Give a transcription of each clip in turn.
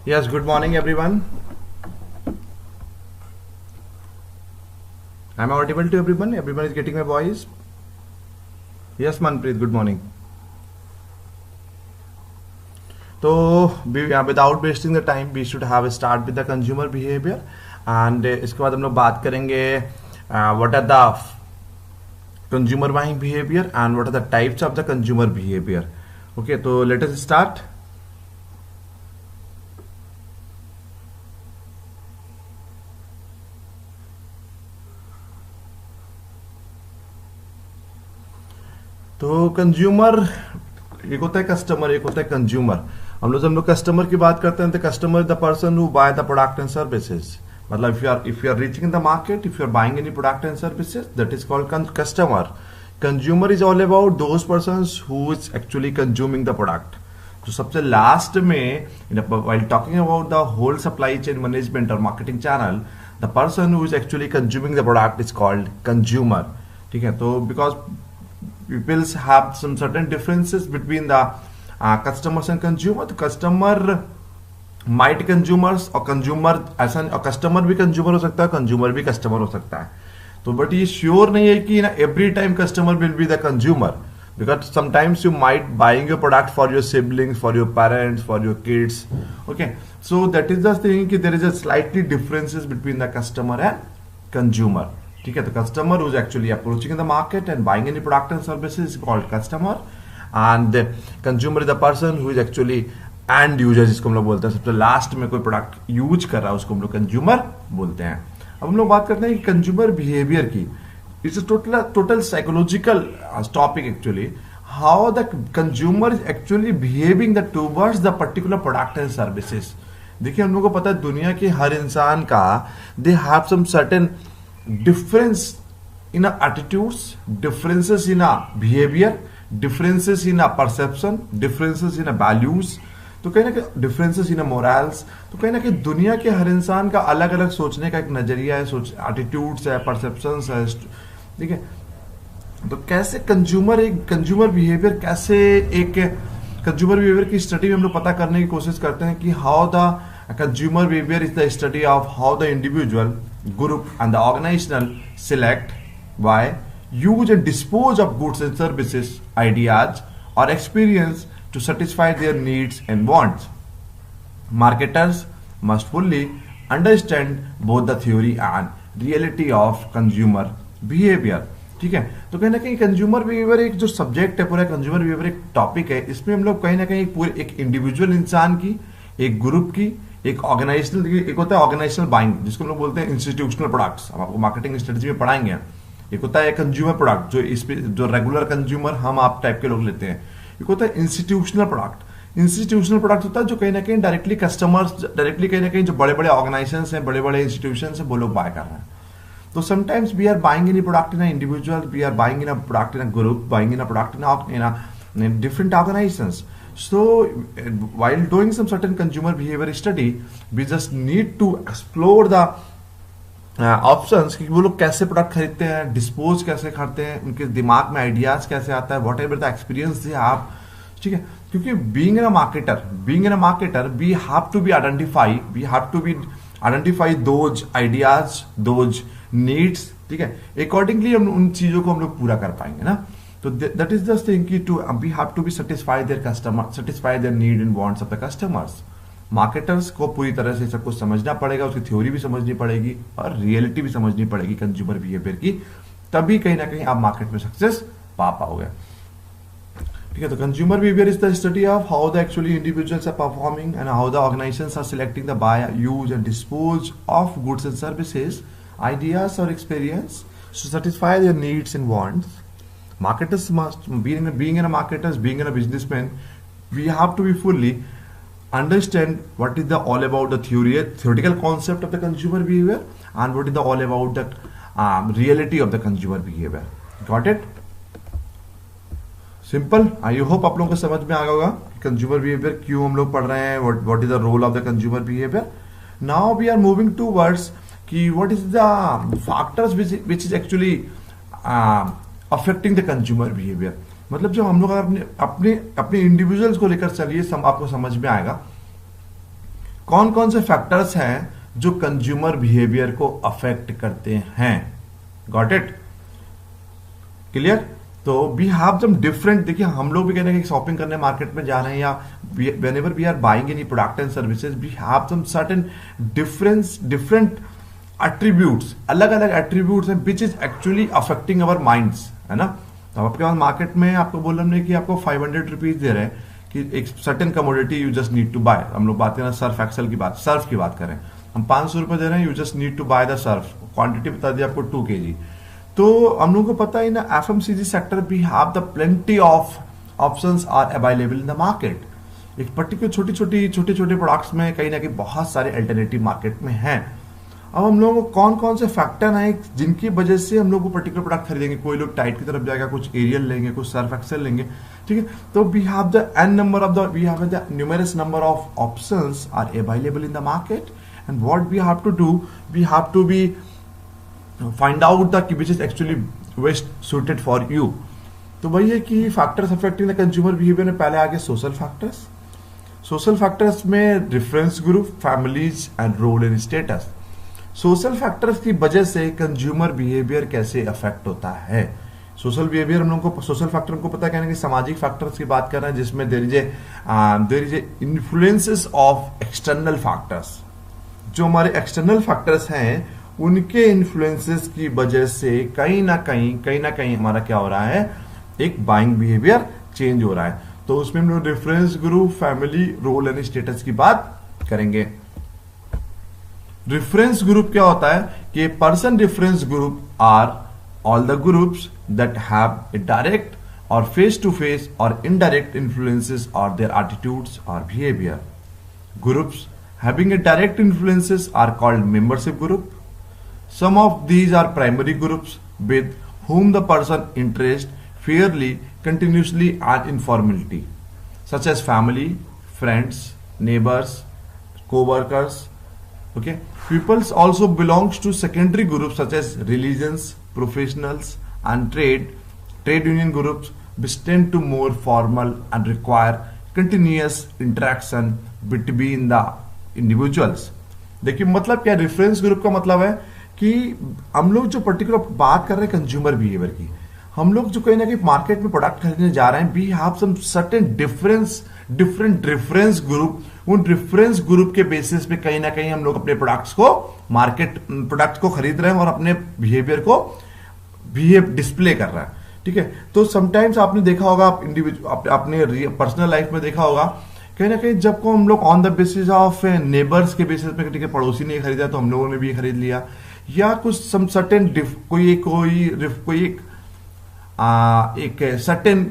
Yes, good morning everyone. Am I audible to everyone? Everyone is getting my voice? Yes, Manpreet, good morning. So, without wasting the time, we should have a start with the consumer behavior, and इसके बाद हम लोग बात करेंगे what are the consumer buying behavior and what are the types of the consumer behavior. Okay, so let us start. तो consumer एक होता है कस्टमर, एक होता है कंज्यूमर। जब हम लोग कस्टमर की बात करते हैं तो customer is the person who buy the product and services. मतलब if you are reaching in the market, if you are buying any product and services, that is called customer. Consumer is all about those persons who is actually consuming the product. तो सबसे last में while talking about the whole supply chain management और marketing channel, the person who is actually consuming the product is called consumer. ठीक है, तो because peoples have some certain differences between the customers and consumer. तो customer might consumers और consumer ऐसा, और customer भी consumer हो सकता है, consumer भी customer हो सकता है। तो बट ये श्योर नहीं है कि ना every time customer will be the consumer, because sometimes you might buying your product for your siblings, for your parents, for your kids. Okay, so that is the thing कि there is a slightly differences between the customer and consumer. ठीक है, तो customer who is actually approaching in the market and buying any product and services is called customer, and consumer is the person who is actually end user, जिसको हम लोग बोलते हैं सबसे last में कोई प्रोडक्ट यूज कर रहा है, उसको हम लोग कंज्यूमर बोलते हैं। अब हम लोग बात करते हैं कि कंज्यूमर बिहेवियर की। It's total psychological topic actually, how the consumer is actually behaving the towards the particular product and services. देखिए, हम लोग को पता है दुनिया के हर इंसान का they have some certain difference in our attitudes, differences in our behavior, differences in our perception, differences in our values। तो कहीं ना कहीं differences in our morals। तो कहीं ना कहीं दुनिया के हर इंसान का अलग अलग सोचने का एक नजरिया है, एटीट्यूड्स है, परसेप्शंस है। ठीक है, तो कैसे कंज्यूमर बिहेवियर, कैसे एक कंज्यूमर बिहेवियर की स्टडी में हम लोग पता करने की कोशिश करते हैं कि how the consumer behavior is the study of how the individual, group and the organizational select, buy, use and dispose of goods and services, ideas or experience to satisfy their needs and wants. Marketers must fully understand both the theory and reality of consumer behavior. ठीक है, तो कहीं ना कहीं consumer behaviour एक जो subject है, पूरा कंज्यूमर बिहेवियर एक टॉपिक है। इसमें हम लोग कहीं ना कहीं पूरे एक इंडिविजुअल इंसान की, एक ग्रुप की, एक ऑर्गेनाइजेशनल, एक होता है ऑर्गेनाइजेशनल बाइंग जिसको हम लोग बोलते हैं इंस्टीट्यूशनल प्रोडक्ट्स, हम आपको मार्केटिंग स्ट्रेटजी में पढ़ाएंगे। एक होता है कंज्यूमर प्रोडक्ट जो इस पे जो रेगुलर कंज्यूमर हम आप टाइप के लोग लेते हैं। एक होता है इंस्टीट्यूशनल प्रोडक्ट। इंस्टीट्यूशनल प्रोडक्ट होता है जो कहीं ना कहीं डायरेक्टली कस्टमर्स, डायरेक्टली कहीं ना कहीं जो बड़े बड़े ऑर्गेनाइजेशंस हैं, बड़े बड़े इंस्टीट्यूशंस हैं, वो लोग बाय कर रहे हैं। तो sometimes we are buying in product in individual, we are buying in product in group, buying in product in different organisations. So while doing some certain consumer behavior study, we just need to explore the options कि वो लोग कैसे product खरीदते हैं, dispose कैसे करते हैं, उनके दिमाग में आइडियाज कैसे आता है, वॉट एवर द एक्सपीरियंस दे आप। ठीक है, क्योंकि being in a marketer we have to be identify those ideas, those needs. ठीक है, अकॉर्डिंगली हम उन चीजों को हम लोग पूरा कर पाएंगे ना। So that is the thing कि we have to be satisfy their need and wants of the customers. Marketers को पूरी तरह से सब कुछ समझना पड़ेगा, उसकी थ्योरी भी समझनी पड़ेगी और रियलिटी भी समझनी पड़ेगी कंज्यूमर बिहेवियर की, तभी कहीं ना कहीं आप मार्केट में सक्सेस पा पाओगे। ठीक है, तो consumer behaviour is the study of how the actually individuals are performing and how the organisations are selecting the buy, use and dispose of goods and services, ideas और experience to satisfy their needs and wants. Marketers must, being in a businessman, we have to be fully understand what is the all about the theoretical concept of the consumer behavior and what is the all about the reality of the consumer behavior. Got it? Simple. I hope आप लोगों को समझ में आ गया होगा consumer behaviour क्यों हम लोग पढ़ रहे हैं, what is the role of the consumer behavior. Now we are moving towards कि what is the factors which is actually affecting the consumer behaviour. मतलब जो हम लोग अपने इंडिविजुअल्स को लेकर चलिए आपको समझ में आएगा कौन कौन से फैक्टर्स हैं जो कंज्यूमर बिहेवियर को अफेक्ट करते हैं। Got it, clear. तो वी हैव सम डिफरेंट, देखिए हम लोग भी कहते हैं कि शॉपिंग करने मार्केट में जा रहे हैं या whenever we are buying any product and services we have some certain different attributes, अलग अलग एट्रीब्यूट्स हैं which is actually affecting our minds, है ना। तो आपके पास मार्केट में आपको बोल रहे कि आपको 500 रुपीज दे रहे हैं कि एक certain commodity you just need to buy. हम लोग बात करें सर्फ एक्सेल की बात, सर्फ की बात करें, हम 500 रुपए दे रहे हैं, you just need to buy the Surf, quantity बता दी आपको 2 kg। तो हम लोगों को पता है ना FMCG sector we have the plenty of options are available in the market. एक पर्टिकुलर छोटे छोटे प्रोडक्ट्स में कहीं ना कहीं बहुत सारे अल्टरनेटिव मार्केट में हैं। अब हम लोगों को कौन कौन से फैक्टर हैं जिनकी वजह से हम लोग को पर्टिकुलर प्रोडक्ट खरीदेंगे। कोई लोग टाइट की तरफ जाएगा, कुछ एरियल लेंगे, कुछ सर्फ एक्सेल लेंगे, ठीक है। तो we have the numerous number of options are available in the market and what we have to do, we have to be find out the which is actually best suited for you. तो वही है कि factors affecting the consumer behaviour में पहले आगे social factors. Social factors में reference group, families and role and status. Social factors की वजह से कंज्यूमर बिहेवियर कैसे अफेक्ट होता है। सोशल बिहेवियर हम लोगों को, सोशल फैक्टर हमको पता है कि सामाजिक फैक्टर्स की बात कर रहे हैं जिसमें there is a influences of external factors. जो हमारे एक्सटर्नल फैक्टर्स हैं उनके इन्फ्लुएंसेस की वजह से कहीं ना कहीं हमारा क्या हो रहा है, एक बाइंग बिहेवियर चेंज हो रहा है। तो उसमें हम लोग reference group, family, role and status की बात करेंगे। रेफरेंस ग्रुप क्या होता है कि person reference group are all the groups that have a direct or face to face or indirect influences or their attitudes or behaviour. Groups having a direct influences are called membership group. Some of these are primary groups with whom the person interacts fairly, continuously and informally, such as family, friends, neighbors, co-workers. Okay, peoples also belongs to secondary groups such as religions, professionals and trade union groups, which tend to more formal and require continuous interaction between the individuals. देखिए मतलब क्या, reference group का मतलब है कि हम लोग जो पर्टिकुलर बात कर रहे हैं कंज्यूमर बिहेवियर की, हम लोग जो कहीं ना कहीं मार्केट में प्रोडक्ट खरीदने जा रहे हैं, we have some certain different reference group. उन रेफरेंस ग्रुप के बेसिस पे कहीं ना कहीं हम लोग अपने प्रोडक्ट्स को प्रोडक्ट को खरीद रहे हैं और अपने बिहेवियर को डिस्प्ले कर रहे हैं, ठीक है। तो समटाइम्स आपने देखा होगा, आप इंडिविजुअल अपने पर्सनल लाइफ में देखा होगा कहीं ना कहीं जब को हम लोग on the basis of neighbours के बेसिस पे, ठीक है, पड़ोसी ने खरीदा तो हम लोगों ने भी खरीद लिया, या कुछ सम सर्टेन एक सर्टेन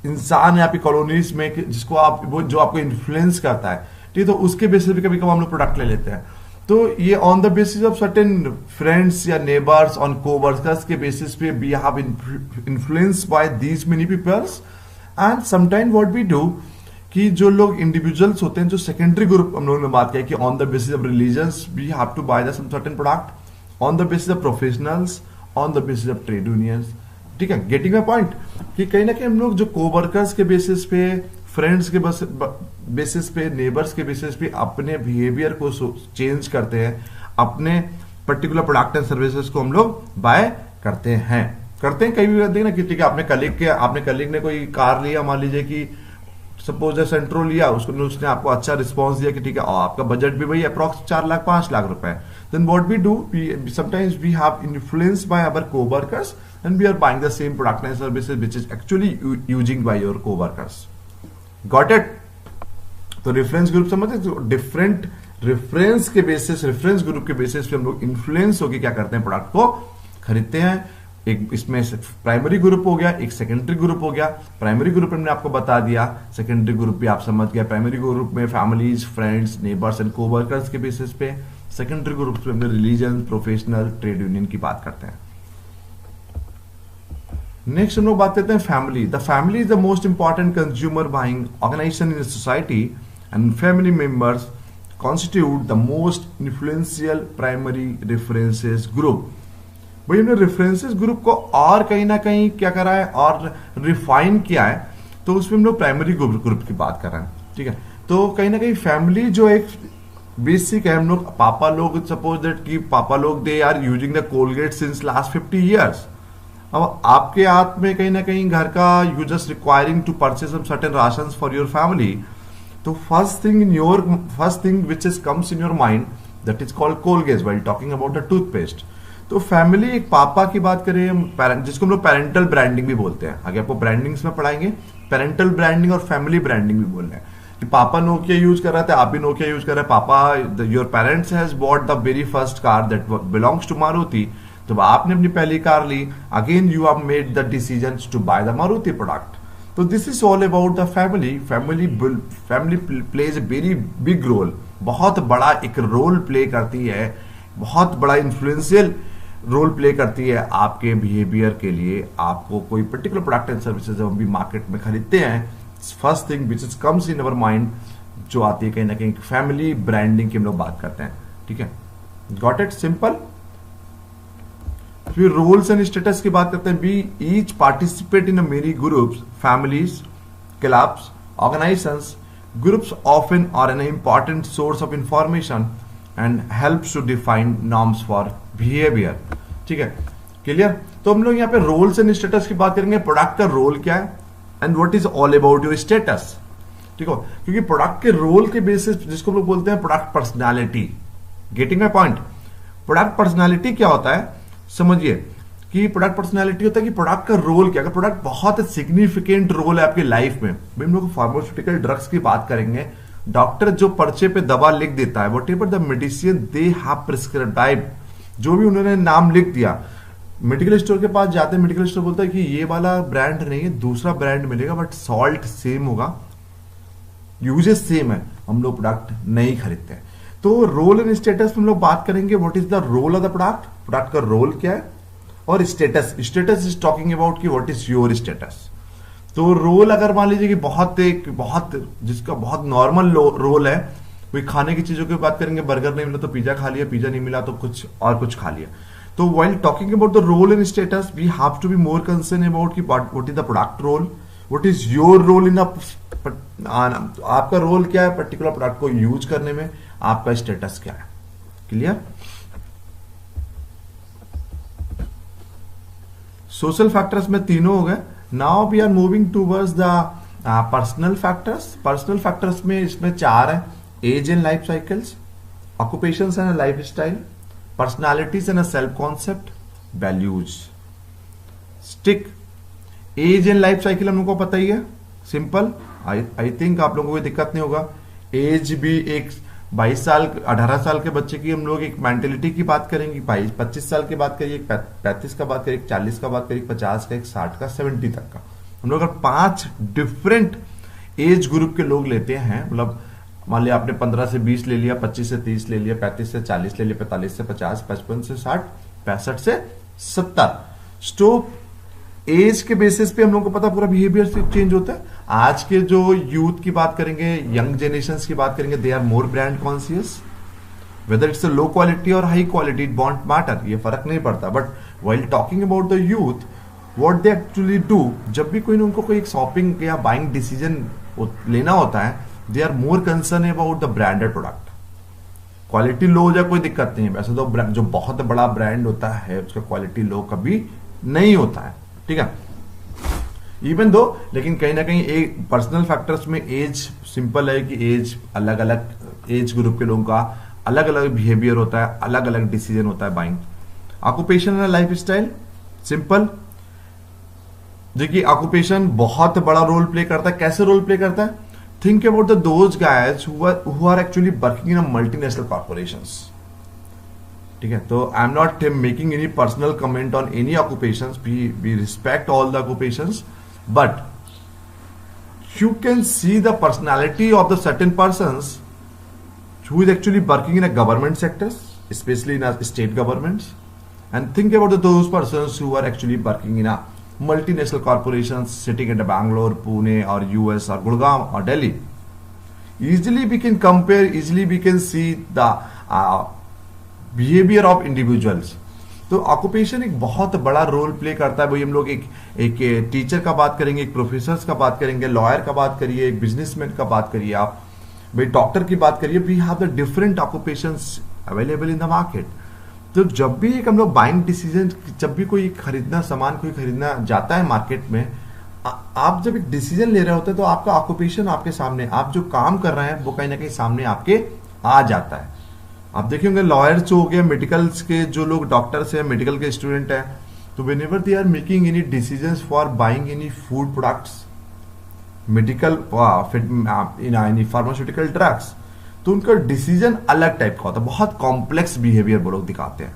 इंसान है आपकी कॉलोनीज में जिसको आप जो आपको इन्फ्लुएंस करता है, ठीक है, तो उसके बेसिस पे कभी कभी हम लोग प्रोडक्ट ले लेते हैं। तो ये on the basis of certain friends या नेबर्स, ऑन कोवर्कर्स के बेसिस पे we have influence by these many peoples and sometime what we do कि जो लोग इंडिविजुअल्स होते हैं, जो सेकेंडरी ग्रुप हम लोगों ने बात किया कि on the basis of religions we have to buy the some certain product, on the basis of professionals, on the basis of trade unions, ठीक है। गेटिंग माय पॉइंट कि कहीं ना कहीं हम लोग जो कोवर्कर्स के बेसिस पे, फ्रेंड्स के बेसिस पे, नेबर्स के बेसिस पे अपने बिहेवियर को चेंज करते हैं, अपने पर्टिकुलर प्रोडक्ट एंड सर्विसेज को हम लोग बाय करते हैं कहीं भी देखना कि ठीक है, आपने कलीग ने कोई कार लिया, मान लीजिए कि सपोज सेंट्रो लिया, उसने आपको अच्छा रिस्पांस दिया कि ठीक है, आपका बजट भी वही अप्रॉक्स 4 लाख 5 लाख रुपए, then what we do, sometimes we have influence by our coworkers and we are buying the same product and services which is actually using by your coworkers. Got it. तो reference group समझते, different reference के basis, reference group के basis पे हम लोग influence होकर क्या करते हैं, प्रोडक्ट को खरीदते हैं। एक इसमें प्राइमरी ग्रुप हो गया, एक सेकेंडरी ग्रुप हो गया। प्राइमरी ग्रुप हमने आपको बता दिया, सेकेंडरी ग्रुप भी आप समझ गए। प्राइमरी ग्रुप में families, friends, neighbours and coworkers के बेसिस पे, सेकेंडरी ग्रुप पे हमने रिलीजन, प्रोफेशनल, ट्रेड यूनियन की बात करते हैं। नेक्स्ट हम लोग बात करते हैं family. The family is the most important consumer buying organisation in society and family members constitute the most influential primary references group. भाई हमने रेफरेंसेस ग्रुप को और कहीं ना कहीं क्या करा है और रिफाइन किया है, तो उसमें हम लोग प्राइमरी ग्रुप की बात कर रहे हैं, ठीक है। तो कहीं ना कहीं फैमिली जो एक बेसिक है, हम लोग पापा लोग सपोज दैट कि पापा लोग they are using the Colgate since last 50 years. अब आपके हाथ में कहीं ना कहीं घर का, you just requiring to purchase some certain rations for your family. तो first thing which is comes in your mind that is called Colgate while talking about the toothpaste. तो फैमिली, एक पापा की बात करें, जिसको हम लोग पेरेंटल ब्रांडिंग भी बोलते हैं, आगे आपको ब्रांडिंग्स में पढ़ाएंगे. पेरेंटल ब्रांडिंग और फैमिली ब्रांडिंग भी बोल रहे हैं कि पापा नोकिया यूज कर रहे थे, आप भी नोकिया यूज कर रहे हैं. पापा, your parents has bought the very first car that belongs to Maruti. तो आपने अपनी पहली कार ली, again you have made the decision to buy the Maruti product. तो this is all about the family. Family plays a very big role, बहुत बड़ा एक role play करती है, बहुत बड़ा इन्फ्लुएंशियल रोल प्ले करती है आपके बिहेवियर के लिए. आपको कोई पर्टिकुलर प्रोडक्ट एंड सर्विसेज जब हम भी मार्केट में खरीदते हैं, first thing which is comes in our mind जो आती है कहीं ना कहीं फैमिली ब्रांडिंग की हम लोग बात करते हैं. ठीक है, गॉट इट, सिंपल. फिर रोल्स एंड स्टेटस की बात करते हैं. We each participate in many groups, families, clubs, organisations. Groups often are an important source of information and helps to define norms for behaviour. ठीक है, क्लियर. तो हम लोग यहाँ पे रोल्स एंड स्टेटस की बात करेंगे. प्रोडक्ट का रोल क्या है and what is all about your status. ठीक है, क्योंकि प्रोडक्ट के रोल के बेसिस, जिसको हम लोग बोलते हैं product personality. Getting my point. Product personality क्या होता है, समझिए कि प्रोडक्ट पर्सनालिटी होता है कि प्रोडक्ट का रोल क्या. अगर प्रोडक्ट बहुत सिग्निफिकेंट रोल है आपकी लाइफ में, भाई हम लोग फार्मास्यूटिकल ड्रग्स की बात करेंगे. डॉक्टर जो पर्चे पे दवा लिख देता है, what ever the medicine they have prescribed, जो भी उन्होंने नाम लिख दिया, मेडिकल स्टोर के पास जाते हैं, मेडिकल स्टोर बोलता है कि ये वाला ब्रांड नहीं है, दूसरा ब्रांड मिलेगा, बट सॉल्ट सेम होगा, यूजेस सेम है, हम लोग प्रोडक्ट नहीं खरीदते हैं. तो रोल एंड स्टेटस हम लोग बात करेंगे. What is the role of the product, product का रोल क्या है, और स्टेटस इज टॉकिंग अबाउट कि व्हाट इज योर स्टेटस. तो रोल अगर मान लीजिए कि बहुत जिसका बहुत नॉर्मल रोल है, कोई खाने की चीजों की बात करेंगे, बर्गर नहीं मिला तो पिज्जा खा लिया, पिज्जा नहीं मिला तो कुछ और कुछ खा लिया. तो while talking about the role and status, we have to be more concern about कि what is the product role, what is your role in आपका रोल क्या है पर्टिकुलर प्रोडक्ट को यूज करने में, आपका स्टेटस क्या है. क्लियर. सोशल फैक्टर्स में तीनों हो गए. Now we are moving towards the personal factors. Personal factors में इसमें 4 है. Age and life cycles, occupations and life style, personalities and self concept, values. Stick. Age and life cycle हम लोग को पता ही है, सिंपल. आई थिंक आप लोगों को कोई दिक्कत नहीं होगा. एज भी एक 22 साल 18 साल के बच्चे की हम लोग एक मेंटेलिटी की बात करेंगे, 25 साल की बात करिए, 35 का बात करिए, 40 का बात करिए, 50 का, 60 का, 70 तक का. हम लोग अगर 5 डिफरेंट एज ग्रुप के लोग लेते हैं, मतलब मान लिया आपने 15 से 20 ले लिया, 25 से 30 ले लिया, 35 से 40 ले लिया, 45 से 50, 55 से 60, 65 से 70. तो एज के बेसिस पे हम लोग को पता पूरा बिहेवियर चेंज होता है. आज के जो यूथ की बात करेंगे, यंग जनरेशन की बात करेंगे, they are more brand conscious. Whether it's low quality और high quality, it don't matter, ये फर्क नहीं पड़ता. But while talking about the youth, what they actually do, जब भी कोई उनको कोई शॉपिंग या बाइंग डिसीजन लेना होता है, they are more concern about the branded product. Quality low हो जाए कोई दिक्कत नहीं है, वैसे तो जो बहुत बड़ा ब्रांड होता है उसका क्वालिटी लो कभी नहीं होता है. ठीक है, इवन दो, लेकिन कहीं ना कहीं एक पर्सनल फैक्टर्स में एज सिंपल है कि एज अलग अलग एज ग्रुप के लोगों का अलग अलग बिहेवियर होता है, अलग अलग डिसीजन होता है buying. Occupation and life style, simple. देखिए ऑक्यूपेशन बहुत बड़ा रोल प्ले करता है. कैसे रोल प्ले करता है? Think about the those guys who are actually working in a multinational corporations. ठीक है, तो I am not making any personal comment on any occupations. We respect all the occupations, but you can see the personality of the certain persons who is actually working in a government sectors, especially in a state governments, and think about those persons who are actually working in a multinational corporations sitting at Bangalore, Pune or US or Gurgaon or Delhi. Easily we can compare, easily we can see the behavior of individuals. तो occupation एक बहुत बड़ा role play करता है. भाई हम लोग एक टीचर का बात करेंगे, एक प्रोफेसर का बात करेंगे, लॉयर का बात करिए, एक बिजनेसमैन का बात करिए आप, भाई डॉक्टर की बात करिए, we have the different occupations available in the market. तो जब भी एक हम लोग बाइंग डिसीजन, जब भी कोई खरीदना सामान कोई खरीदना जाता है मार्केट में, आप जब एक डिसीजन ले रहे होते हैं तो आपका ऑक्यूपेशन आपके सामने, आप जो काम कर रहे हैं वो कहीं ना कहीं सामने आपके आ जाता है। आप देखे होंगे लॉयर्स जो हो गए, मेडिकल्स के जो लोग डॉक्टर्स हैं, मेडिकल के स्टूडेंट हैं, तो whenever they are making any decisions for buying any food products, medical any pharmaceutical drugs, तो उनका डिसीजन अलग टाइप का होता है, बहुत कॉम्प्लेक्स बिहेवियर वो लोग दिखाते हैं,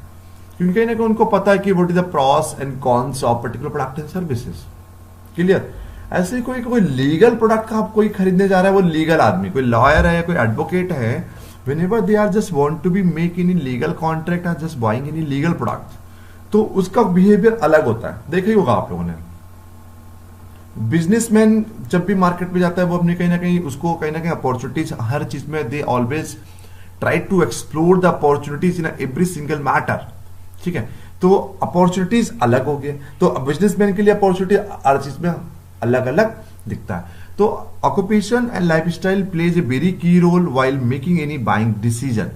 क्योंकि कहीं ना कहीं उनको पता है कि what is the pros and cons of particular product and services. Clear? ऐसे कोई कोई लीगल प्रोडक्ट का आप कोई खरीदने जा रहा है, वो लीगल आदमी, कोई लॉयर है, कोई एडवोकेट है, whenever they are just want to be make any legal contract or just buying any legal product, तो उसका बिहेवियर अलग होता है। देखा ही होगा आप लोगों ने, बिजनेसमैन जब भी मार्केट में जाता है वो अपने कहीं ना कहीं उसको कहीं ना कहीं अपॉर्चुनिटीज हर चीज में, they always try to explore the opportunities in every single matter. ठीक है, तो अपॉर्चुनिटीज अलग हो गए, तो बिजनेसमैन के लिए अपॉर्चुनिटी हर चीज में अलग अलग दिखता है। तो occupation and lifestyle plays a very key role while making any buying decision.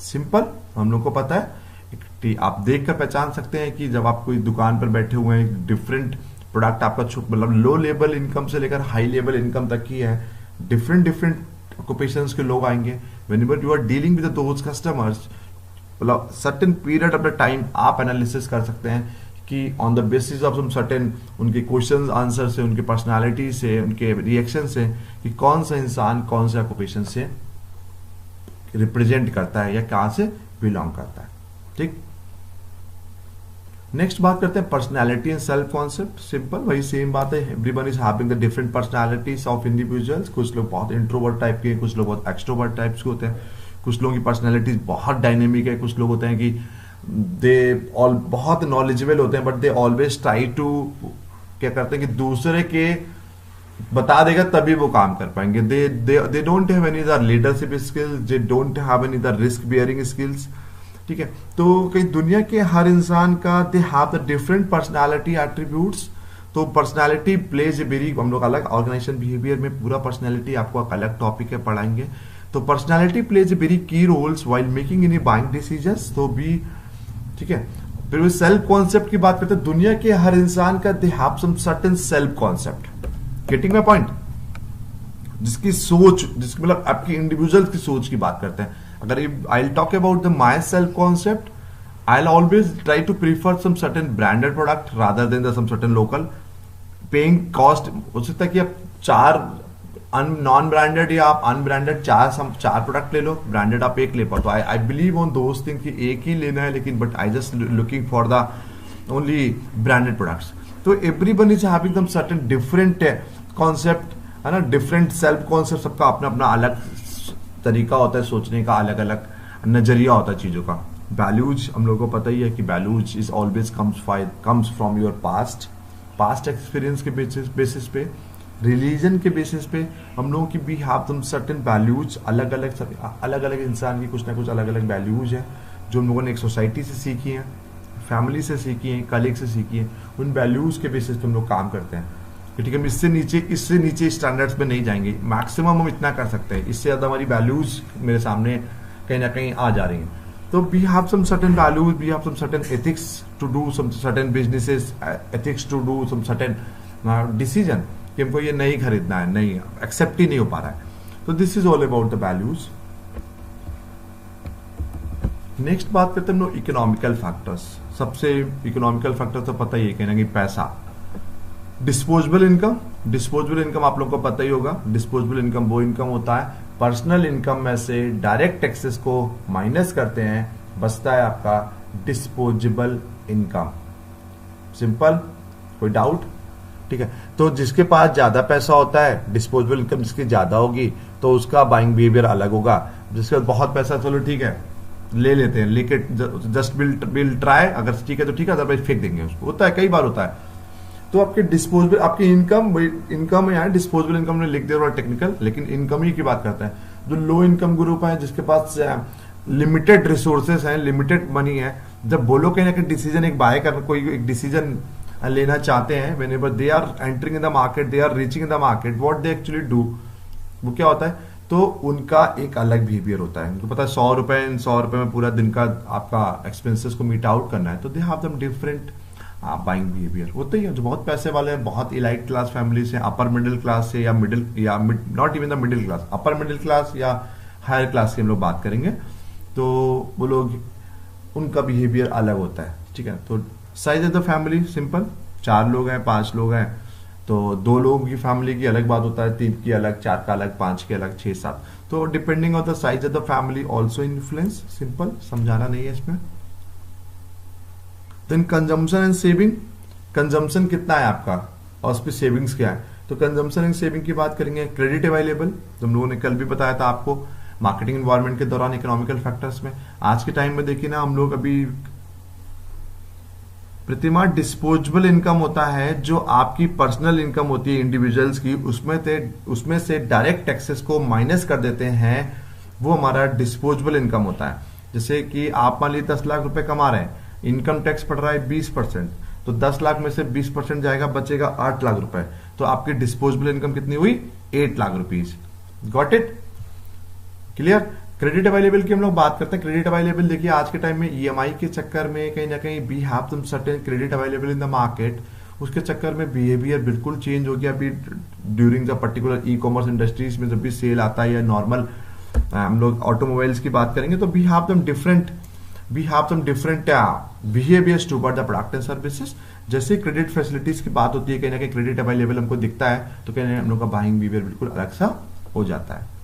Simple, हम लोग को पता है, आप देख कर पहचान सकते हैं कि जब आप कोई दुकान पर बैठे हुए हैं, डिफरेंट प्रोडक्ट आपका मतलब लो लेवल इनकम से लेकर हाई लेवल इनकम तक की है, डिफरेंट डिफरेंट ऑक्यूपेशंस के लोग आएंगे। Whenever you are dealing with those customers, मतलब certain period of the time आप एनालिसिस कर सकते हैं कि on the basis of some certain उनके क्वेश्चन आंसर से, उनके पर्सनालिटी से, उनके रिएक्शन से, कि कौन सा इंसान कौन से ऑक्यूपेशन से रिप्रेजेंट करता है या कहां से बिलोंग करता है। ठीक, नेक्स्ट बात करते हैं personality and self concept. Simple, वही सेम बात है, everyone is having the different personalities of individuals. कुछ लोग बहुत इंट्रोवर्ट टाइप के, कुछ लोग बहुत एक्सट्रोवर्ट टाइप्स के होते हैं, कुछ लोगों की पर्सनालिटीज बहुत डायनेमिक है, कुछ लोग होते हैं कि दे ऑल बहुत नॉलेजेबल होते हैं, but they always try to, क्या करते हैं कि दूसरे के बता देगा तभी वो काम कर पाएंगे। They don't have any the leadership skills, they don't have any the risk bearing skills. ठीक है, तो कई दुनिया के हर इंसान का they have the different personality attributes. तो पर्सनालिटी प्लेज ए वेरी, हम लोग अलग ऑर्गेनाइजेशन बिहेवियर में पूरा पर्सनालिटी आपको अलग टॉपिक है, पढ़ाएंगे। तो personality plays a very key roles while making any buying decisions. तो भी ठीक है, फिर वो सेल्फ कॉन्सेप्ट की बात करते हैं, दुनिया के हर इंसान का they have some certain self concept. Getting my point? जिसकी सोच, जिसकी मतलब आपकी इंडिविजुअल की सोच की बात करते हैं। अगर I will talk about the my self concept, I will always try to prefer some certain branded product rather than the some certain local. Paying cost हो सकता है कि आप चार नॉन ब्रांडेड या आप अनब्रांडेड चार प्रोडक्ट ले लो, ब्रांडेड आप एक ले पाओ। तो I believe on those thing कि एक ही लेना है, लेकिन but I just looking for the only branded products. तो everyone is having some certain different concept, है ना, डिफरेंट सेल्फ कॉन्सेप्ट। सबका अपना अपना अलग तरीका होता है सोचने का, अलग अलग नजरिया होता है चीजों का। वैल्यूज हम लोगों को पता ही है कि values is always comes from your past experience के बेसिस पे, रिलीजन के बेसिस पे हम लोगों की भी हैव सम सर्टेन वैल्यूज। अलग अलग इंसान की कुछ ना कुछ अलग अलग वैल्यूज है जो हम लोगों ने एक सोसाइटी से सीखी है, फैमिली से सीखी है, कलीग से सीखी है। उन वैल्यूज के बेसिस पे हम लोग काम करते हैं। ठीक है, हम इससे नीचे स्टैंडर्ड्स पे नहीं जाएंगे, मैक्सिमम हम इतना कर सकते हैं। इससे ज्यादा हमारी वैल्यूज मेरे सामने कहीं ना कहीं आ जा रही हैं। तो we have some certain values, we have some certain ethics to do some certain businesses, ethics to do some certain decision कि हमको ये नहीं खरीदना है, नहीं एक्सेप्ट ही नहीं हो पा रहा है। तो this is all about the values. Next बात करते हैं हम लोग इकोनॉमिकल फैक्टर्स। सबसे इकोनॉमिकल फैक्टर तो पता ही है, कहना कि पैसा। डिस्पोजेबल इनकम आप लोगों को पता ही होगा। डिस्पोजेबल इनकम वो इनकम होता है, पर्सनल इनकम में से डायरेक्ट टैक्सेस को माइनस करते हैं, बचता है आपका डिस्पोजेबल इनकम। सिंपल, कोई डाउट? ठीक है, तो जिसके पास ज्यादा पैसा होता है, डिस्पोजेबल इनकम जिसकी ज्यादा होगी, तो उसका बाइंग बिहेवियर अलग होगा। जिसके पास बहुत पैसा, चलो ठीक है ले लेते हैं, लेके जस्ट विल ट्राई, अगर ठीक है तो ठीक है, अदरवाइज फेंक देंगे उसको। होता है, कई बार होता है। तो आपके डिस्पोजेबल, आपकी इनकम है, डिस्पोजेबल इनकम ने लिख दिया थोड़ा टेक्निकल, लेकिन इनकम ही की बात करता है। जो लो इनकम ग्रुप है, जिसके पास लिमिटेड रिसोर्सेस हैं, लिमिटेड मनी है, जब बोलो कहीं ना कहीं डिसीजन एक बाय करना, कोई एक डिसीजन लेना चाहते हैं, whenever they are entering in the market, they are reaching in the market, what they actually do, वो क्या होता है तो उनका एक अलग बिहेवियर होता है। उनको पता है 100 रुपए में पूरा दिन का आपका एक्सपेंसेस को मीट आउट करना है, तो दे हैव दम डिफरेंट बाइंग बिहेवियर होते ही है। जो बहुत पैसे वाले हैं, बहुत इलाइट क्लास फैमिली से, अपर मिडिल क्लास से, या मिडिल या not even the middle class, upper middle class या हायर क्लास की हम लोग बात करेंगे, तो वो लोग उनका बिहेवियर अलग होता है। ठीक है, तो size of the family simple, 4 लोग हैं, 5 लोग हैं, तो 2 लोगों की फैमिली की अलग बात होता है, 3 की अलग, 4 का अलग, 5 के अलग, 6, 7। तो depending on the size of the family also influence, simple, समझाना नहीं है इसमें। Then consumption and saving, consumption कितना है आपका और उस पर सेविंग्स क्या है। तो कंजम्पशन एंड सेविंग की बात करेंगे। क्रेडिट अवेलेबल, हम लोगों ने कल भी बताया था आपको मार्केटिंग एनवायरनमेंट के दौरान इकोनॉमिकल फैक्टर्स में। आज के टाइम में देखिए ना, हम लोग अभी प्रतिमा डिस्पोजेबल इनकम होता है, जो आपकी पर्सनल इनकम होती है इंडिविजुअल्स की, उसमें से डायरेक्ट टैक्सेस को माइनस कर देते हैं, वो हमारा डिस्पोजेबल इनकम होता है। जैसे कि आप मान लीजिए 10 लाख रुपए कमा रहे हैं, इनकम टैक्स पड़ रहा है 20%, तो 10 लाख में से 20% जाएगा, बचेगा 8 लाख रुपए, तो आपकी डिस्पोजेबल इनकम कितनी हुई, 8 lakh rupees. Got it, clear. Credit available की हम लोग बात करते हैं। क्रेडिट अवेलेबल देखिए आज के टाइम में ईएमआई के चक्कर में कहीं ना कहीं we have some certain credit available in the market, उसके चक्कर में बिहेवियर बिल्कुल चेंज हो गया। अभी during the particular e commerce industries में जब भी सेल आता है, या नॉर्मल हम लोग ऑटोमोबाइल्स की बात करेंगे, तो we have some different behaviours toward the product and services. जैसे क्रेडिट फैसिलिटीज की बात होती है, कहीं ना कहीं क्रेडिट अवेलेबल हमको दिखता है, तो कहीं ना कहीं हम लोग का बाइंग बिहेवियर बिल्कुल अलग सा हो जाता है।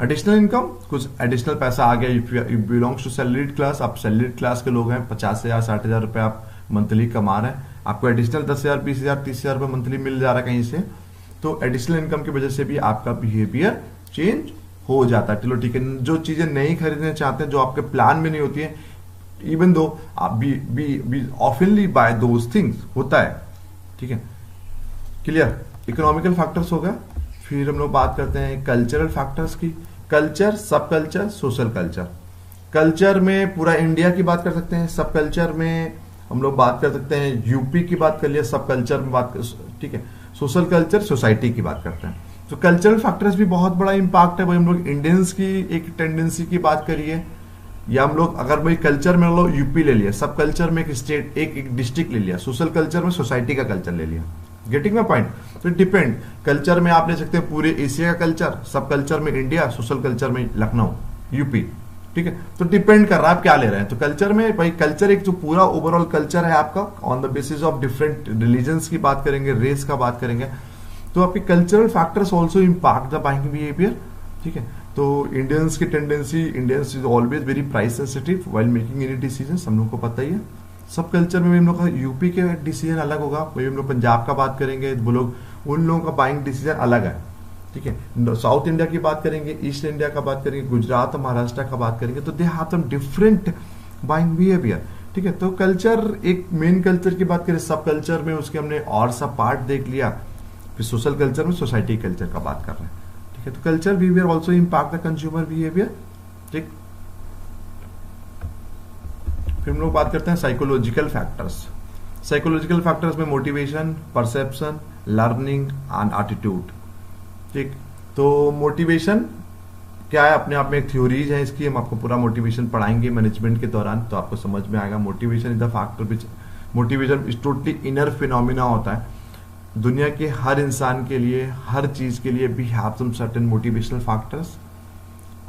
एडिशनल इनकम, कुछ एडिशनल पैसा आ गया, if you belongs to salaried class, आप सैलरीड क्लास के लोग हैं, 50,000 60,000 रुपए आप मंथली कमा रहे हैं, आपको एडिशनल 10,000 20,000 30,000 रुपए मंथली मिल जा रहा है कहीं से, तो एडिशनल इनकम की वजह से भी आपका बिहेवियर चेंज हो जाता है। चलो ठीक है, जो चीजें नहीं खरीदना चाहते हैं, जो आपके प्लान में नहीं होती है, इवन दो आप be oftenly buy those things, होता है। ठीक है, क्लियर। इकोनॉमिकल फैक्टर्स होगा। फिर हम लोग बात करते हैं कल्चरल फैक्टर्स की। कल्चर, सब कल्चर, सोशल कल्चर। कल्चर में पूरा इंडिया की बात कर सकते हैं, सब कल्चर में हम लोग बात कर सकते हैं यूपी की बात कर लिया, सब कल्चर में बात कर, ठीक है। सोशल कल्चर, सोसाइटी की बात करते हैं। तो कल्चरल फैक्टर्स भी बहुत बड़ा इंपैक्ट है। भाई हम लोग इंडियंस की एक टेंडेंसी की बात करिए, या हम लोग अगर भाई कल्चर में लो यूपी ले लिया, सब कल्चर में एक स्टेट, एक डिस्ट्रिक्ट ले लिया, सोशल कल्चर में सोसाइटी का कल्चर ले लिया। Getting my point. तो डिपेंड, कल्चर में आप ले सकते हैं पूरे एशिया का कल्चर, सब कल्चर में इंडिया, सोशल कल्चर में लखनऊ यूपी। ठीक है, तो डिपेंड कर रहा है आप क्या ले रहे हैं। तो कल्चर में भाई कल्चर एक जो पूरा ओवरऑल कल्चर है आपका, on the basis of different religions की बात करेंगे, रेस का बात करेंगे, तो आपके cultural factors also impact the buying behaviour. ठीक है, तो इंडियंस की tendency, Indians is always very price sensitive while making any decision, हम लोग को पता ही है। सब कल्चर में भी हम लोग का यूपी के डिसीजन अलग होगा, वही हम लोग पंजाब का बात करेंगे, वो लोग, उन लोगों का बाइंग डिसीजन अलग है। ठीक है, साउथ इंडिया की बात करेंगे, ईस्ट इंडिया का बात करेंगे, गुजरात महाराष्ट्र का बात करेंगे, तो they have some different buying behaviour. ठीक है, तो कल्चर, एक मेन कल्चर की बात करें, सब कल्चर में उसके हमने और सब पार्ट देख लिया, फिर सोशल कल्चर में सोसाइटी कल्चर का बात कर रहे हैं। ठीक है, तो culture behaviour also impact the consumer behaviour. ठीक, फिर हम लोग बात करते हैं साइकोलॉजिकल फैक्टर्स। साइकोलॉजिकल फैक्टर्स में motivation, perception, learning and attitude. ठीक, तो मोटिवेशन क्या है, अपने आप में एक थ्योरीज है इसकी, हम आपको पूरा मोटिवेशन पढ़ाएंगे मैनेजमेंट के दौरान, तो आपको समझ में आएगा। Motivation is the factor which, motivation is totally inner phenomena होता है। दुनिया के हर इंसान के लिए, हर चीज के लिए we have some certain motivational factors.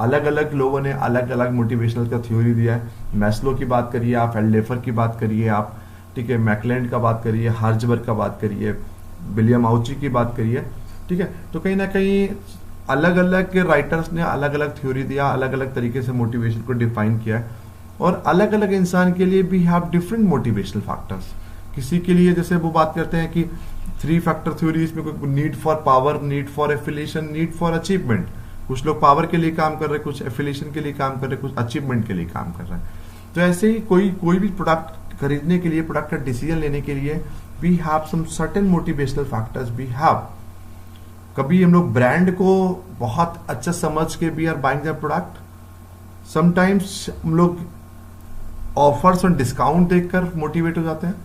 अलग अलग लोगों ने अलग अलग मोटिवेशनल का थ्योरी दिया है। मैस्लो की बात करिए आप, एल्डेफर की बात करिए आप, ठीक है, मैकलैंड का बात करिए, हर्जबर्ग का बात करिए, विलियम आउची की बात करिए। ठीक है, तो कहीं ना कहीं अलग अलग के राइटर्स ने अलग अलग थ्योरी दिया, अलग अलग तरीके से मोटिवेशन को डिफाइन किया है, और अलग अलग इंसान के लिए we have different motivational factors. किसी के लिए जैसे वो बात करते हैं कि 3 फैक्टर थ्योरी, इसमें कोई need for power, need for affiliation, need for achievement. कुछ लोग पावर के लिए काम कर रहे हैं, कुछ एफिलिएशन के लिए काम कर रहे हैं, कुछ अचीवमेंट के लिए काम कर रहे हैं। तो ऐसे ही कोई भी प्रोडक्ट खरीदने के लिए, प्रोडक्ट का डिसीजन लेने के लिए we have some certain motivational factors we have. कभी हम लोग ब्रांड को बहुत अच्छा समझ के we are buying the product, sometimes हम लोग ऑफर्स और डिस्काउंट देखकर मोटिवेट हो जाते हैं,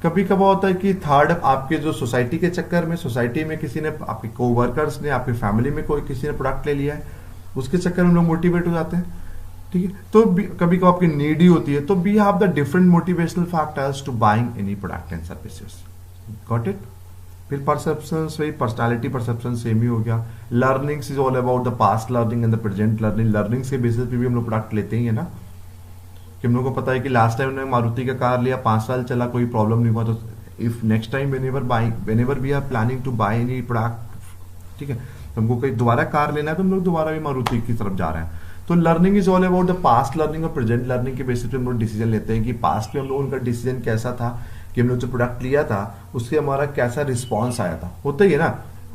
कभी कभार होता है कि थर्ड आपके जो सोसाइटी के चक्कर में, सोसाइटी में किसी ने, आपके कोवर्कर्स ने, आपकी फैमिली में कोई किसी ने प्रोडक्ट ले लिया है, उसके चक्कर में लोग मोटिवेट हो जाते हैं, ठीक है। तो कभी कभी आपकी नीड ही होती है, तो we have the different motivational factors to buying any product and services. Got it. फिर परसेप्शन, वही पर्सनालिटी परसेप्शन सेम ही हो गया। Learnings is all about the past learning and the present learning. Learnings के basis पे भी हम लोग प्रोडक्ट लेते ही है ना, कि हम लोग को पता है कि लास्ट टाइम हमने मारुति का कार लिया, 5 साल चला, कोई प्रॉब्लम नहीं हुआ, तो if next time whenever we are planning to buy any product, ठीक है, तो हमको कोई दोबारा कार लेना है तो हम लोग दोबारा भी मारुति की तरफ जा रहे हैं। तो learning is all about the past learning और प्रेजेंट लर्निंग के बेसिस पे हम लोग डिसीजन लेते हैं कि पास्ट में हम लोग उनका डिसीजन कैसा था, कि हम लोग जो प्रोडक्ट लिया था उससे हमारा कैसा रिस्पॉन्स आया था। होता ही है ना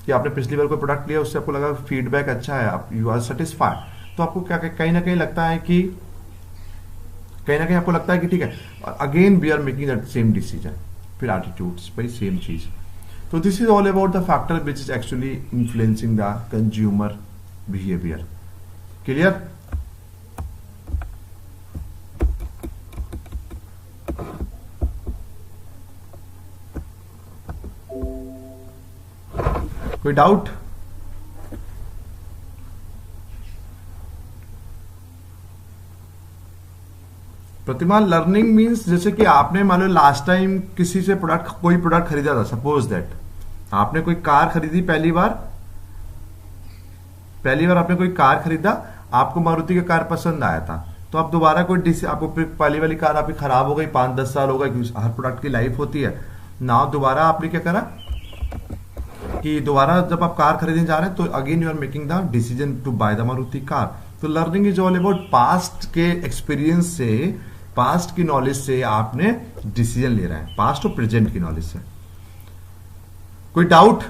कि आपने पिछली बार कोई प्रोडक्ट लिया, उससे आपको लगा फीडबैक अच्छा है, आप यू आर सेटिस्फाइड, तो आपको क्या कहीं ना कहीं लगता है कि आपको लगता है कि ठीक है, again we are making that same decision. फिर एटीट्यूड्स भाई सेम चीज। तो this is all about the factor which is actually influencing the consumer behaviour. Clear. कोई डाउट? प्रतिमा, लर्निंग मीन्स जैसे कि आपने मान लो लास्ट टाइम किसी से कोई प्रोडक्ट खरीदा था, सपोज दैट आपने कोई कार खरीदी, पहली बार आपने कोई कार खरीदा, आपको मारुति का कार पसंद आया था, तो आप दोबारा आपको पहली वाली कार आपकी खराब हो गई, 5-10 साल हो गए, हर प्रोडक्ट की लाइफ होती है ना। दोबारा आपने क्या करा कि दोबारा जब आप कार खरीदने जा रहे हैं तो again you are making the decision to buy the Maruti car. तो learning is all about past के एक्सपीरियंस से, पास्ट की नॉलेज से आपने डिसीजन ले रहे हैं, पास्ट और प्रेजेंट की नॉलेज से। कोई doubt?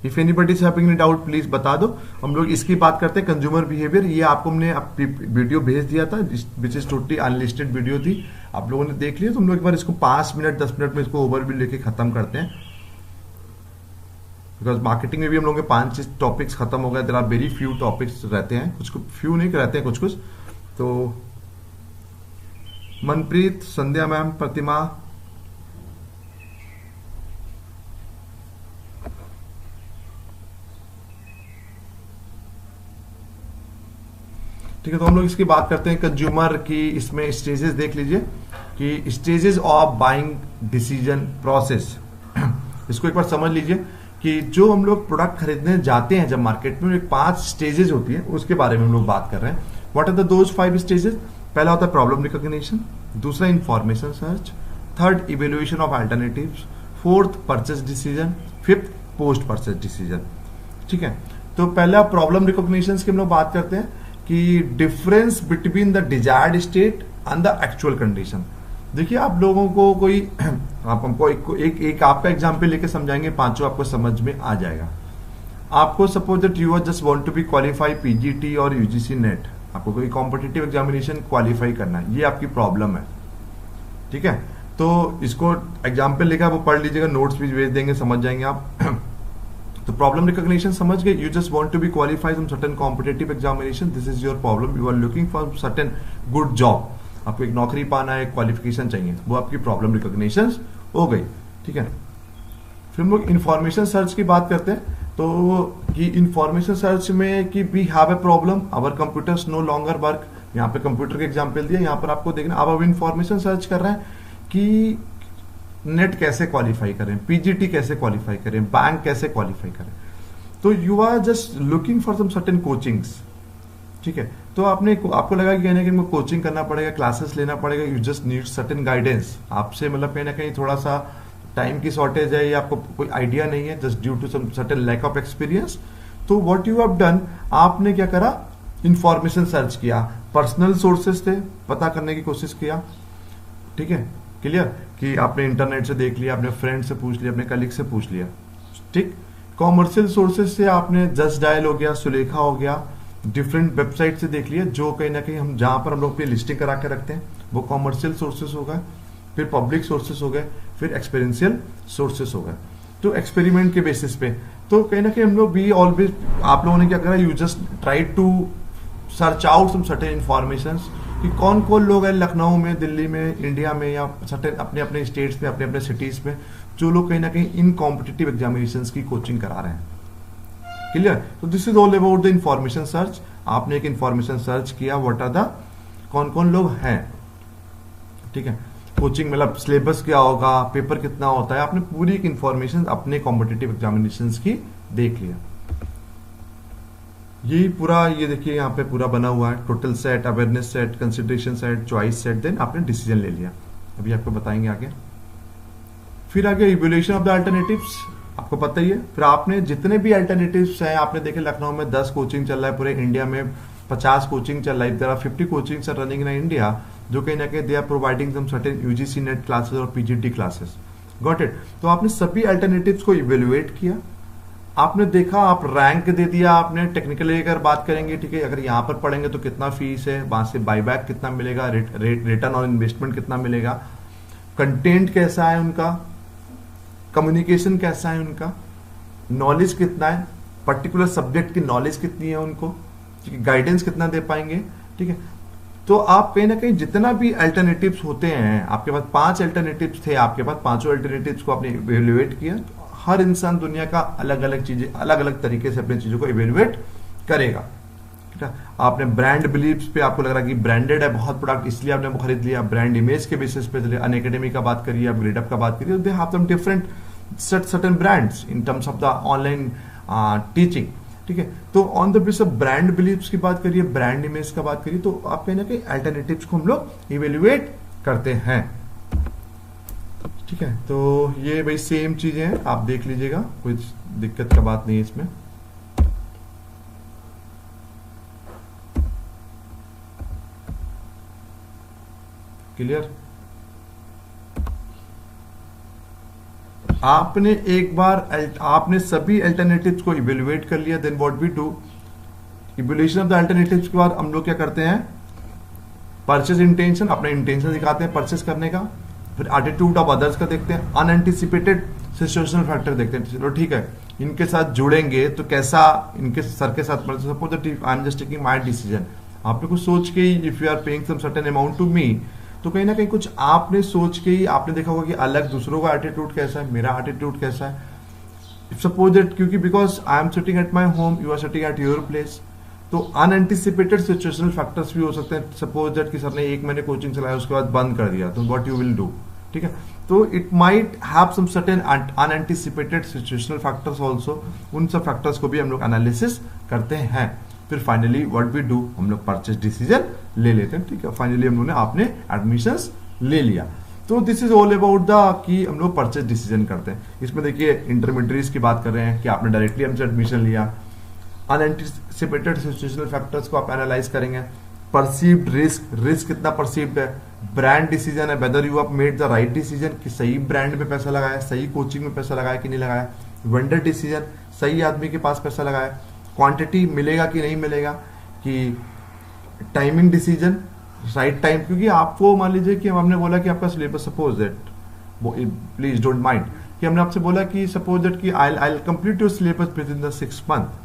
If anybody is having any doubt please बता दो। हम लोग इसकी बात करते हैं कंज्यूमर बिहेवियर। ये आपको हमने वीडियो भेज दिया था which is totally unlisted video थी, आप लोगों ने देख लिया। तो हम लोग एक बार इसको 5 मिनट 10 मिनट में इसको ओवरव्यू लेके खत्म करते हैं, बिकॉज मार्केटिंग में भी हम लोग के 5 टॉपिक्स खत्म हो गए। There are very few topics रहते हैं, कुछ फ्यू नहीं रहते हैं, कुछ। तो मनप्रीत, संध्या मैम, प्रतिमा, ठीक है। तो हम लोग इसकी बात करते हैं कंज्यूमर की। इसमें स्टेजेस देख लीजिए कि stages of buying decision process. इसको एक बार समझ लीजिए कि जो हम लोग प्रोडक्ट खरीदने जाते हैं जब मार्केट में, 5 स्टेजेस होती है, उसके बारे में हम लोग बात कर रहे हैं। What are the those 5 stages? पहला होता है प्रॉब्लम रिकॉग्निशन, दूसरा information search, third evaluation of alternatives, fourth purchase decision, fifth post purchase decision, ठीक है। तो पहला प्रॉब्लम रिकॉग्निशन की हम लोग बात करते हैं कि difference between the desired state and the actual condition. देखिए आप लोगों को कोई आप हमको एक आपका एग्जाम्पल लेके समझाएंगे, 5 आपको समझ में आ जाएगा। आपको suppose that you are just want to be qualify PGT और यूजीसी नेट, आपको कोई कॉम्पिटिटिव एग्जामिनेशन क्वालिफाई करना है, ये आपकी प्रॉब्लम है, ठीक है। तो इसको एग्जाम्पल लेकर आप पढ़ लीजिएगा, नोट्स भी भेज देंगे, समझ जाएंगे आप। तो प्रॉब्लम रिकॉग्निशन समझ गए, you just want to be qualify some certain competitive examination, this is your problem, you are looking for certain good job, आपको एक नौकरी पाना है, क्वालिफिकेशन चाहिए, वो आपकी प्रॉब्लम रिकॉग्निशन हो गई, ठीक है। फिर हम लोग इंफॉर्मेशन सर्च की बात करते हैं। तो कि इंफॉर्मेशन सर्च में कि we have a problem, our computers no longer work, यहाँ पे कंप्यूटर के एग्जाम्पल दिया, यहाँ पर आपको देखना अब इंफॉर्मेशन सर्च कर रहे हैं कि नेट कैसे क्वालिफाई करें, पीजीटी कैसे क्वालिफाई करें, बैंक कैसे क्वालिफाई करें। तो you are just looking for some certain coachings, ठीक है। तो आपको लगा कि कहीं ना कोचिंग करना पड़ेगा, क्लासेस लेना पड़ेगा, you just need certain guidance, आपसे मतलब कहीं ना कहीं थोड़ा सा टाइम की शॉर्टेज है या आपको कोई आइडिया नहीं है, just due to some certain lack of experience. तो व्हाट यू हैव डन, आपने क्या करा, इंफॉर्मेशन सर्च किया, पर्सनल सोर्सेस थे, पता करने की कोशिश किया, ठीक है, क्लियर, कि आपने इंटरनेट से देख लिया, अपने फ्रेंड से पूछ लिया, अपने कलीग से पूछ लिया, ठीक। कॉमर्शियल सोर्सेज से आपने जस्ट डायल हो गया, सुलेखा हो गया, डिफरेंट वेबसाइट से देख लिया, जो कहीं ना कहीं हम जहां पर हम लोग अपनी लिस्टिंग करा के रखते हैं, वो कॉमर्शियल सोर्सेज हो गए, फिर पब्लिक सोर्सेज हो गए, फिर एक्सपेरिंशियल सोर्सेज हो गए। तो एक्सपेरिमेंट के बेसिस पे तो कहीं ना कहीं हम लोग भी ऑलवेज, आप लोगों ने क्या करा, you just try to search out some certain information कि कौन कौन लोग हैं लखनऊ में, दिल्ली में, इंडिया में या सर्टेन अपने अपने स्टेट्स में, अपने अपने सिटीज में, जो लोग कहीं ना कहीं इन कॉम्पिटिटिव एग्जामिनेशंस की कोचिंग करा रहे हैं। क्लियर? तो this is all about the information search. आपने एक इंफॉर्मेशन सर्च किया, व्हाट आर द कौन कौन लोग हैं, ठीक है, कोचिंग मतलब सिलेबस क्या होगा, पेपर कितना होता है, आपने पूरी एक इंफॉर्मेशन अपने कॉम्पिटिटिव एग्जामिनेशंस की देख लिया। ये पूरा, ये देखिए यहाँ पे पूरा बना हुआ है, total set, awareness set, consideration set, choice set, then आपने डिसीजन ले लिया। अभी आपको बताएंगे आगे। फिर आगे इवैल्यूएशन ऑफ द अल्टरनेटिव्स, आपको पता ही है। फिर आपने जितने भी अल्टरनेटिव्स हैं, आपने देखे लखनऊ में 10 कोचिंग चल रहा है, पूरे इंडिया में 50 कोचिंग चल रहा है, there are 50 coachings are running in India, जो कहीं ना कहीं they are providing some certain UGC NET classes और पीजीटी क्लासेस। Got it? तो आपने सभी अल्टरनेटिव्स को इवेल्युएट किया, आपने देखा, आप रैंक दे दिया आपने। टेक्निकली अगर बात करेंगे, ठीक है, अगर यहाँ पर पढ़ेंगे तो कितना फीस है, वहां से बाईबैक कितना मिलेगा, रिटर्न ऑन इन्वेस्टमेंट कितना मिलेगा, कंटेंट कैसा है उनका, कम्युनिकेशन कैसा है उनका, नॉलेज कितना है, पर्टिकुलर सब्जेक्ट की नॉलेज कितनी है उनको, ठीक है, गाइडेंस कितना दे पाएंगे, ठीक है। तो आप कहीं ना कहीं जितना भी अल्टरनेटिव्स होते हैं, आपके पास 5 अल्टरनेटिव्स थे, आपके पास 5 अल्टरनेटिव्स को आपने इवेल्युएट किया। हर इंसान दुनिया का अलग अलग चीजें, अलग अलग तरीके से अपनी चीजों को इवेल्युएट करेगा, ठीक है। आपने ब्रांड बिलीव्स पे, आपको लग रहा है कि ब्रांडेड है बहुत प्रोडक्ट, इसलिए आपने वो खरीद लिया, ब्रांड इमेज के बेसिस पे चले। अनअकैडमी का बात करिए, आप ग्रेडअप का बात करिए, they have some different certain brands in terms of the online teaching, ठीक है। तो on the base of brand believes की बात करिए, ब्रांड इमेज का बात करिए, तो आप कहीं ना कहीं अल्टरनेटिव्स को हम लोग इवेल्युएट करते हैं, ठीक है। तो ये भाई सेम चीजें हैं, आप देख लीजिएगा, कुछ दिक्कत का बात नहीं है इसमें। क्लियर? आपने एक बार आपने सभी अल्टरनेटिव्स को इवेल्युएट कर लिया, then what we do, evaluation of the alternatives के बाद हम लोग क्या करते हैं, परचेज इंटेंशन, अपना इंटेंशन दिखाते हैं परचेज करने का। फिर एटीट्यूड ऑफ अदर्स का देखते हैं, अनएंटिसिपेटेड सिचुएशनल फैक्टर देखते हैं, चलो ठीक है, इनके साथ जुड़ेंगे तो कैसा, इनके सर के साथ, suppose that I am just taking my decision, आपने कुछ सोच के, if you are paying some certain amount to me, तो कहीं ना कहीं कुछ आपने सोच के ही आपने देखा होगा कि अलग दूसरों का एटीट्यूड कैसा है, मेरा एटीट्यूड कैसा है। सपोज दैट, क्योंकि because I am sitting at my home, you are sitting at your place, तो अनएंटिसिपेटेड सिचुएशनल फैक्टर्स भी हो सकते हैं। सपोज दैट कि सर ने 1 महीने कोचिंग चलाया, उसके बाद बंद कर दिया, तो व्हाट यू विल डू, ठीक है। तो it might have some certain unanticipated situational factors also, उन सब फैक्टर्स को भी हम लोग एनालिसिस करते हैं। फिर फाइनली व्हाट वी डू, हम लोग परचेज डिसीजन ले लेते हैं, ठीक है। फाइनली हम लोगों ने आपने एडमिशंस ले लिया। तो this is all about the कि हम लोग परचेज डिसीजन करते हैं। इसमें देखिए इंटरमीडिएट्स की बात कर रहे हैं कि आपने डायरेक्टली हमसे एडमिशन लिया, अनएंटिसिपेटेड सिचुएशनल फैक्टर्स को आप एनालाइज करेंगे, परसीव्ड रिस्क, रिस्क कितना परसीव्ड है, ब्रांड डिसीजन है, whether you have made the right decision, कि सही ब्रांड में पैसा लगाया, सही कोचिंग में पैसा लगाया कि नहीं लगाया, वेंडर डिसीजन, सही आदमी के पास पैसा लगाया, क्वांटिटी मिलेगा कि नहीं मिलेगा, कि टाइमिंग डिसीजन, राइट टाइम, क्योंकि आपको मान लीजिए कि हमने बोला कि आपका syllabus, suppose that, please don't mind, कि हमने आपसे बोला कि सपोज दैट कि I complete your syllabus within the 6 month,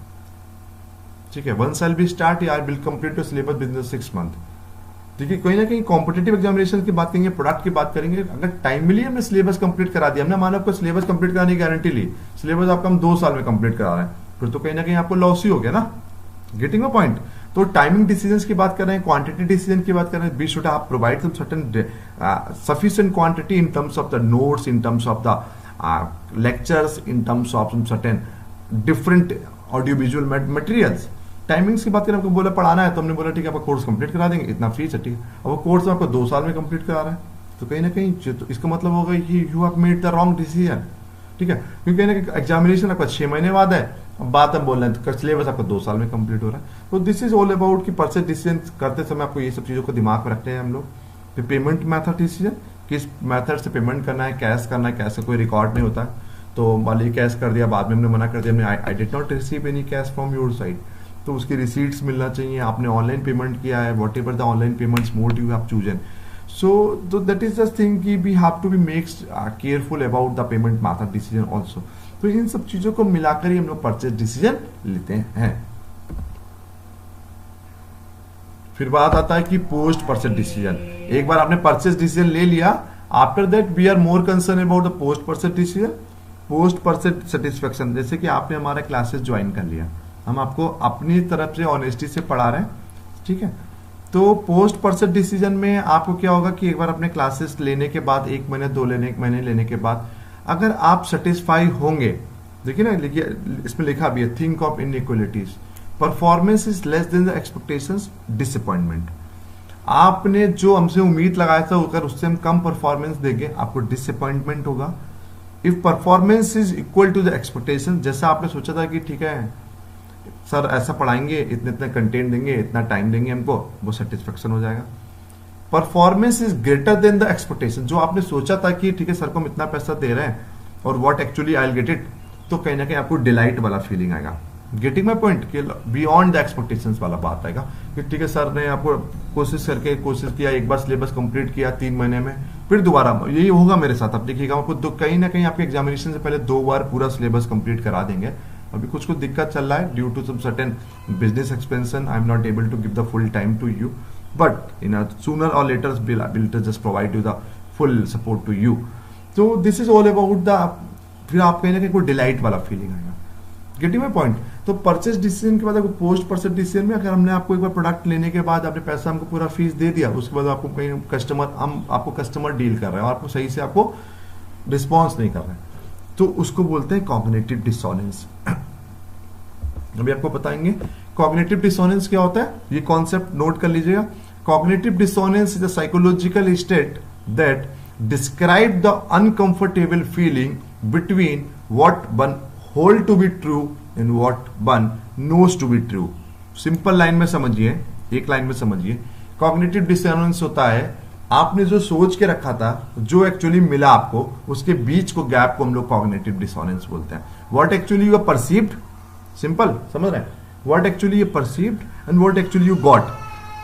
ठीक है, once I will start, I will complete your syllabus within the 6 month. देखिए कहीं ना कहीं कॉम्पिटेटिव एग्जामिनेशन की बात करेंगे, प्रोडक्ट की बात करेंगे, अगर टाइमली हमने सिलेबस कंप्लीट करा दिया, हमने माना आपको सिलेबस कंप्लीट कराने की गारंटी ली, सिलेबस आपका हम 2 साल में कंप्लीट करा रहे हैं, फिर तो कहीं ना कहीं आपको लॉस ही हो गया ना, गेटिंग अ पॉइंट। तो टाइमिंग डिसीजंस की बात कर रहे हैं, क्वांटिटी डिसीजन की बात कर रहे हैं, we should have provide some certain sufficient quantity in terms of the notes, in terms of the lectures, in terms of some certain different audio visual materials. Timings की बात करें, आपको बोला पढ़ाना है, तो हमने बोला ठीक है आपका कोर्स कंप्लीट करा देंगे, इतना फीस है, ठीक है। अब वो कोर्स आपको 2 साल में कंप्लीट करा रहा है, तो कहीं ना कहीं तो इसका मतलब होगा कि you have made the wrong decision, ठीक है, क्योंकि एग्जामिनेशन आपका 6 महीने बाद है, अब बात हम बोल रहे हैं तो सिलेबस आपका 2 साल में कंप्लीट हो रहा है। तो दिस इज ऑल अबाउट कि परचेज डिसीजन करते समय आपको ये सब चीजों को दिमाग में रखते हैं हम लोग। फिर पेमेंट मेथड डिसीजन, किस मेथड से पेमेंट करना है, कैश करना है, कैश का कोई रिकॉर्ड नहीं होता है, तो मान लीजिए कैश कर दिया, बाद में हमने मना कर दिया, I did not receive any cash from your side, तो उसकी रिसीट्स मिलना चाहिए, आपने ऑनलाइन पेमेंट किया है, whatever the online payments mode you have chosen. So that is the thing कि we have to be makes careful about the payment method decision also. तो इन सब चीजों को मिलाकर ही हम लोग परचेज डिसीजन लेते हैं। फिर बात आता है कि पोस्ट परचेज डिसीजन। एक बार आपने परचेज डिसीजन ले लिया, after that we are more concern about the post purchase decision, post purchase satisfaction. जैसे कि आपने हमारा क्लासेस ज्वाइन कर लिया, हम आपको अपनी तरफ से ऑनेस्टी से पढ़ा रहे हैं, ठीक है। तो पोस्ट परचेज डिसीजन में आपको क्या होगा कि एक बार अपने क्लासेस लेने के बाद, 1 महीने 2 महीने लेने के बाद अगर आप सेटिस्फाई होंगे, देखिए ना, लिखिए इसमें लिखा भी है, think of inequalities, performance is less than the expectations, disappointment. आपने जो हमसे उम्मीद लगाया था अगर उससे हम कम परफॉर्मेंस देंगे, आपको डिसअपॉइंटमेंट होगा। If performance is equal to the expectation, जैसा आपने सोचा था कि ठीक है सर ऐसा पढ़ाएंगे, इतने इतने कंटेंट देंगे, इतना टाइम देंगे हमको, वो सेटिस्फेक्शन हो जाएगा। Performance is greater than the expectation, जो आपने सोचा था कि ठीक है सर को हम इतना पैसा दे रहे हैं और what actually I will get it, तो कहीं ना कहीं आपको डिलाइट वाला फीलिंग आएगा। गेटिंग माई पॉइंट, कि बियॉन्ड द एक्सपेक्टेशंस वाला बात आएगा कि ठीक है सर ने आपको कोशिश किया, एक बार सिलेबस कंप्लीट किया 3 महीने में, फिर दोबारा यही होगा मेरे साथ। अब देखिएगा आपको कहीं ना कहीं आपके एग्जामिनेशन से पहले 2 बार पूरा सिलेबस कंप्लीट करा देंगे। अभी कुछ दिक्कत चल रहा है due to some certain business expansion, I am not able to give the full time to you, but in sooner और later will just provide you the full support to you. तो this is all about the, फिर आप कहीं ना कहीं कोई delight वाला feeling आएगा। Getting my point. तो परचेज डिसीजन के बाद आपको पोस्ट परचेज डिसीजन में अगर हमने आपको एक बार प्रोडक्ट लेने के बाद आपने पैसा हमको पूरा फीस दे दिया, उसके बाद आपको कहीं कस्टमर, हम आपको कस्टमर डील कर रहे हैं और आपको सही से आपको रिस्पॉन्स नहीं कर रहे हैं, तो उसको बोलते हैं कॉग्निटिव डिसोनेंस। अभी आपको बताएंगे कॉग्निटिव डिसोनेंस क्या होता है, ये कॉन्सेप्ट नोट कर लीजिएगा। Cognitive dissonance is a psychological state that describe the uncomfortable feeling between what one hold to be true and what one knows to be true. Simple line में समझिए, एक line में समझिए। कॉग्निटिव डिसोनेंस होता है आपने जो सोच के रखा था, जो एक्चुअली मिला आपको, उसके बीच को गैप को हम लोग कॉग्निटिव डिसोनेंस बोलते हैं। What actually you perceived, simple समझ रहे हैं, what actually you perceived and what actually you got.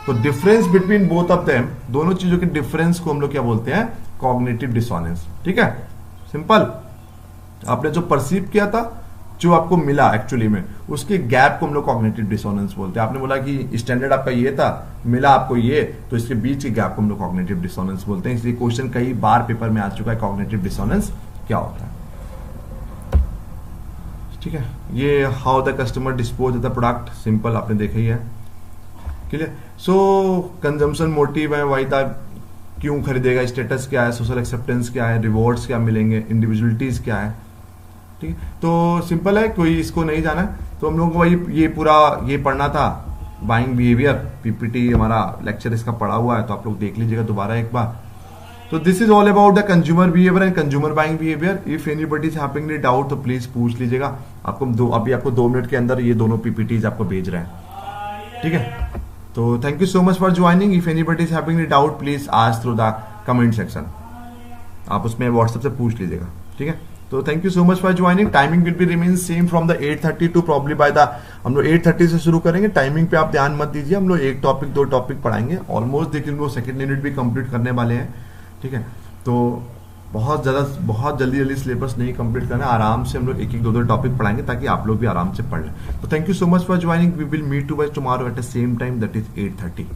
तो difference between both of them, दोनों चीजों के डिफरेंस को हम लोग क्या बोलते हैं, कॉग्निटिव डिसोनेंस। ठीक है, सिंपल। आपने जो परसीव किया था, जो आपको मिला एक्चुअली में, उसके गैप को हम लोग कॉग्निटिव डिसोनेंस बोलते हैं। आपने बोला कि स्टैंडर्ड आपका ये था, मिला आपको ये, तो इसके बीच के गैप को हम लोग कॉग्निटिव डिसोनेंस बोलते हैं। इसलिए क्वेश्चन कई बार पेपर में आ चुका है, कॉग्निटिव डिसोनेंस क्या होता है। ठीक है, ये how the customer dispose of the product, simple आपने देखा ही है, क्लियर। सो कंजम्पशन मोटिव है, वही था, क्यों खरीदेगा, स्टेटस क्या है, सोशल एक्सेप्टेंस क्या है, रिवॉर्ड्स क्या मिलेंगे, इंडिविजुअलिटीज क्या है। ठीक है, तो सिंपल है, कोई इसको नहीं जाना है तो हम लोग को वही ये पूरा ये पढ़ना था, बाइंग बिहेवियर, पीपीटी हमारा लेक्चर इसका पढ़ा हुआ है, तो आप लोग देख लीजिएगा दोबारा एक बार। तो this is all about the consumer behaviour and consumer buying behaviour. If anybody is having any doubt तो प्लीज पूछ लीजिएगा। आपको अभी आपको 2 मिनट के अंदर ये दोनों पीपीटीज आपको भेज रहे हैं। ठीक है, तो thank you so much for joining. If anybody is having any doubt please ask through the comment section, आप उसमें व्हाट्सएप से पूछ लीजिएगा। ठीक है, तो thank you so much for joining. Timing will be remain same from the 8:30 to probably by the, हम लोग 8:30 से शुरू करेंगे। टाइमिंग पे आप ध्यान मत दीजिए, हम लोग 1 टॉपिक 2 टॉपिक पढ़ाएंगे। ऑलमोस्ट देखिए हम लोग सेकंड यूनिट भी कंप्लीट करने वाले हैं। ठीक है, तो बहुत जल्दी सिलेबस नहीं कंप्लीट करना, आराम से हम लोग 1-1 2-2 टॉपिक पढ़ाएंगे ताकि आप लोग भी आराम से पढ़ लें। तो thank you so much for joining. We will meet to by tomorrow at the same time, that is 8:30।